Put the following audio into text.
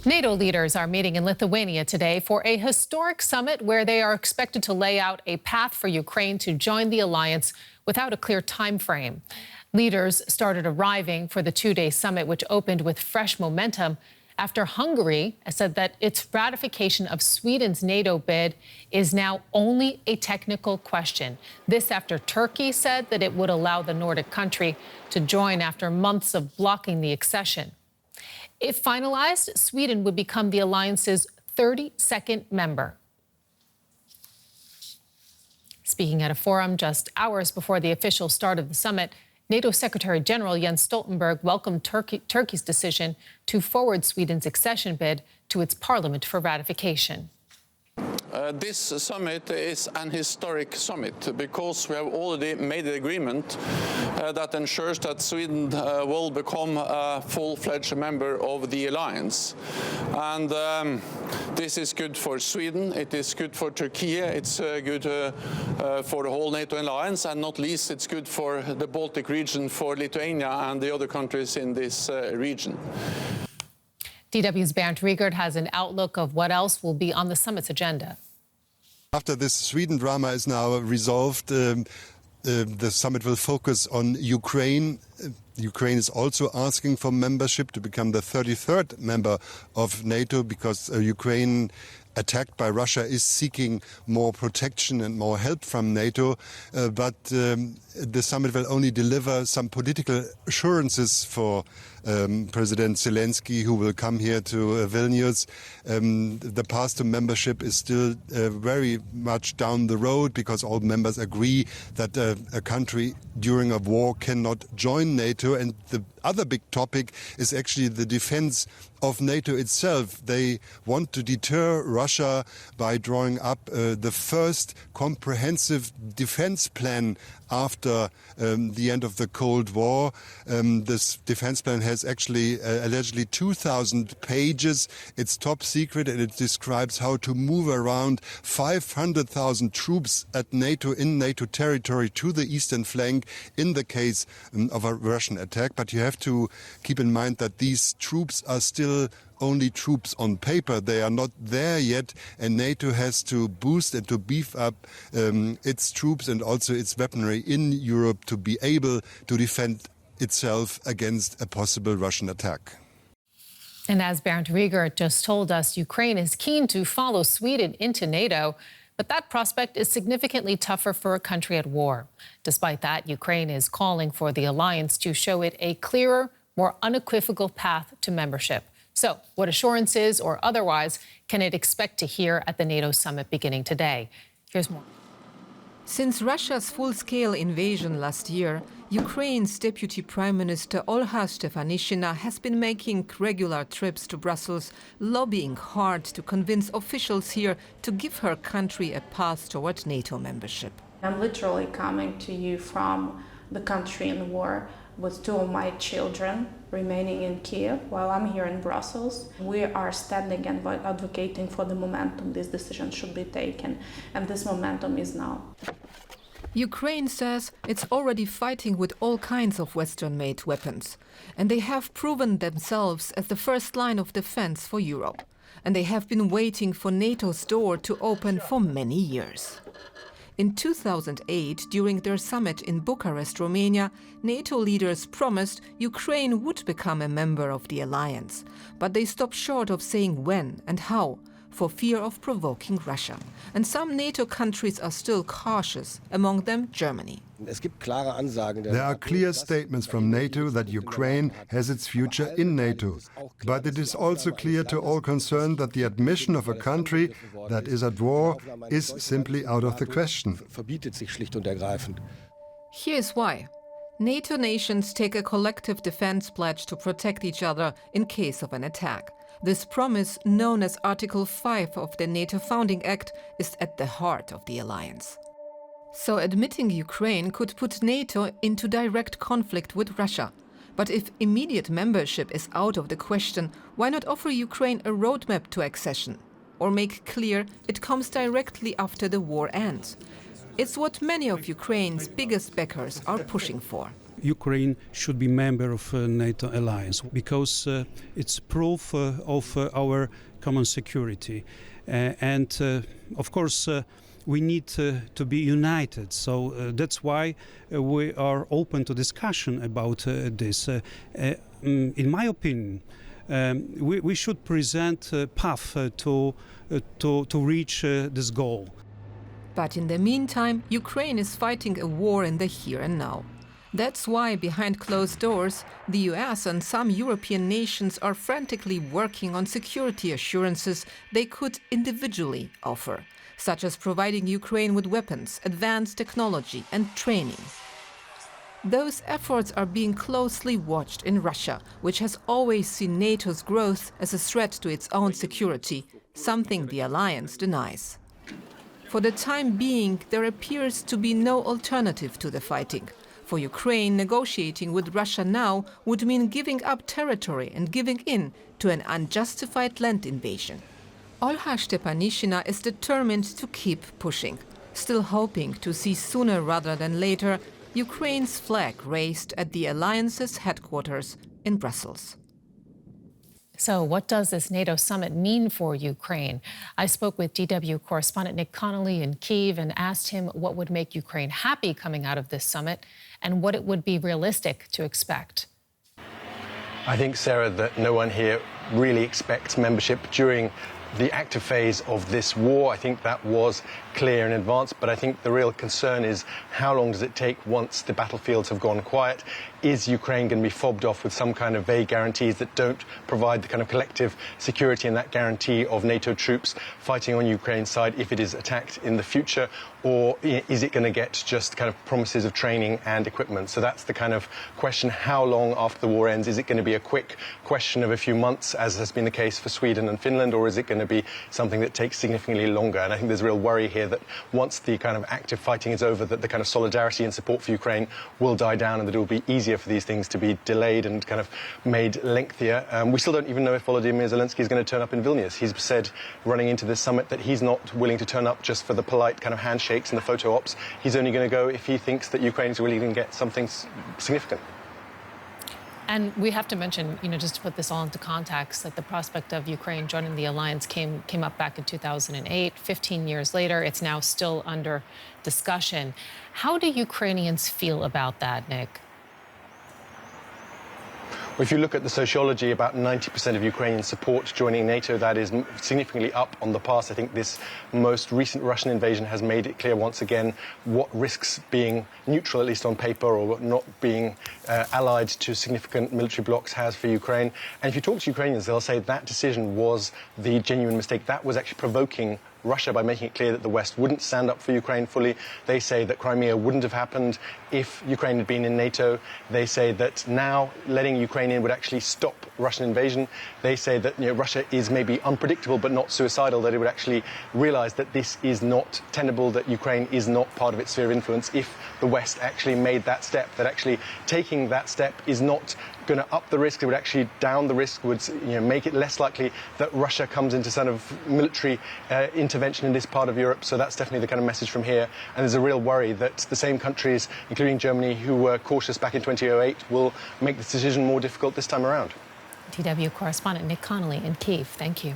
NATO leaders are meeting in Lithuania today for a historic summit where they are expected to lay out a path for Ukraine to join the alliance without a clear time frame. Leaders started arriving for the two-day summit, which opened with fresh momentum after Hungary said that its ratification of Sweden's NATO bid is now only a technical question. This after Turkey said that it would allow the Nordic country to join after months of blocking the accession. If finalized, Sweden would become the alliance's 32nd member. Speaking at a forum just hours before the official start of the summit, NATO Secretary General Jens Stoltenberg welcomed Turkey's decision to forward Sweden's accession bid to its parliament for ratification. This summit is an historic summit because we have already made an agreement that ensures that Sweden will become a full-fledged member of the alliance. And this is good for Sweden, it is good for Turkey, it's good for the whole NATO alliance, and not least it's good for the Baltic region, for Lithuania and the other countries in this region. DW's Bernd Riegert has an outlook of what else will be on the summit's agenda. After this Sweden drama is now resolved, the summit will focus on Ukraine. Ukraine is also asking for membership to become the 33rd member of NATO because Ukraine, attacked by Russia, is seeking more protection and more help from NATO. But the summit will only deliver some political assurances for President Zelensky, who will come here to Vilnius. The path to membership is still very much down the road because all members agree that a country during a war cannot join NATO. And the other big topic is actually the defense of NATO itself. They want to deter Russia by drawing up the first comprehensive defense plan after the end of the Cold War. This defense plan has actually allegedly 2,000 pages. It's top secret and it describes how to move around 500,000 troops at NATO in NATO territory to the eastern flank in the case of a Russian attack. But you have to keep in mind that these troops are still only troops on paper. They are not there yet, and NATO has to boost and to beef up its troops and also its weaponry in Europe to be able to defend itself against a possible Russian attack. And as Bernd Riegert just told us, Ukraine is keen to follow Sweden into NATO, but that prospect is significantly tougher for a country at war. Despite that, Ukraine is calling for the alliance to show it a clearer, more unequivocal path to membership. So what assurances or otherwise can it expect to hear at the NATO summit beginning today? Here's more. Since Russia's full-scale invasion last year, Ukraine's Deputy Prime Minister Olha Stefanishyna has been making regular trips to Brussels, lobbying hard to convince officials here to give her country a path toward NATO membership. I'm literally coming to you from the country in war with two of my children remaining in Kiev while I'm here in Brussels. We are standing and advocating for the momentum this decision should be taken, and this momentum is now. Ukraine says it's already fighting with all kinds of Western-made weapons, and they have proven themselves as the first line of defense for Europe. And they have been waiting for NATO's door to open for many years. In 2008, during their summit in Bucharest, Romania, NATO leaders promised Ukraine would become a member of the alliance. But they stopped short of saying when and how, for fear of provoking Russia. And some NATO countries are still cautious, among them Germany. There are clear statements from NATO that Ukraine has its future in NATO. But it is also clear to all concerned that the admission of a country that is at war is simply out of the question. Here's why. NATO nations take a collective defense pledge to protect each other in case of an attack. This promise, known as Article 5 of the NATO Founding Act, is at the heart of the alliance. So admitting Ukraine could put NATO into direct conflict with Russia. But if immediate membership is out of the question, why not offer Ukraine a roadmap to accession? Or make clear it comes directly after the war ends? It's what many of Ukraine's biggest backers are pushing for. Ukraine should be member of NATO alliance because it's proof of our common security. Of course, we need to be united. So that's why we are open to discussion about this. In my opinion, we should present a path to reach this goal. But in the meantime, Ukraine is fighting a war in the here and now. That's why, behind closed doors, the US and some European nations are frantically working on security assurances they could individually offer, such as providing Ukraine with weapons, advanced technology and training. Those efforts are being closely watched in Russia, which has always seen NATO's growth as a threat to its own security, something the alliance denies. For the time being, there appears to be no alternative to the fighting. For Ukraine, negotiating with Russia now would mean giving up territory and giving in to an unjustified land invasion. Olha Stepanishina is determined to keep pushing, still hoping to see sooner rather than later Ukraine's flag raised at the alliance's headquarters in Brussels. So what does this NATO summit mean for Ukraine? I spoke with DW correspondent Nick Connolly in Kyiv and asked him what would make Ukraine happy coming out of this summit and what it would be realistic to expect. I think, Sarah, that no one here really expects membership during the active phase of this war. I think that was clear in advance, but I think the real concern is how long does it take once the battlefields have gone quiet? Is Ukraine going to be fobbed off with some kind of vague guarantees that don't provide the kind of collective security and that guarantee of NATO troops fighting on Ukraine's side if it is attacked in the future? Or is it going to get just kind of promises of training and equipment? So that's the kind of question, how long after the war ends? Is it going to be a quick question of a few months, as has been the case for Sweden and Finland, or is it going to be something that takes significantly longer? And I think there's real worry here that once the kind of active fighting is over, that the kind of solidarity and support for Ukraine will die down and that it will be easier for these things to be delayed and kind of made lengthier. We still don't even know if Volodymyr Zelensky is going to turn up in Vilnius. He's said running into this summit that he's not willing to turn up just for the polite kind of handshakes and the photo ops. He's only going to go if he thinks that Ukraine is really going to get something significant. And we have to mention, just to put this all into context, that the prospect of Ukraine joining the alliance came up back in 2008. 15 years later, it's now still under discussion. How do Ukrainians feel about that, Nick? Well, if you look at the sociology, about 90% of Ukrainians support joining NATO. That is significantly up on the past. I think this most recent Russian invasion has made it clear once again what risks being neutral, at least on paper, or not being allied to significant military blocs has for Ukraine. And if you talk to Ukrainians, they'll say that decision was the genuine mistake. That was actually provoking Russia by making it clear that the West wouldn't stand up for Ukraine fully. They say that Crimea wouldn't have happened if Ukraine had been in NATO. They say that now letting Ukraine in would actually stop Russian invasion. They say that Russia is maybe unpredictable but not suicidal, that it would actually realize that this is not tenable, that Ukraine is not part of its sphere of influence if the West actually made that step, that actually taking that step is not going to up the risk, it would actually down the risk, would make it less likely that Russia comes into sort of military intervention in this part of Europe. So that's definitely the kind of message from here. And there's a real worry that the same countries, including Germany, who were cautious back in 2008, will make this decision more difficult this time around. DW correspondent Nick Connolly in Kyiv. Thank you.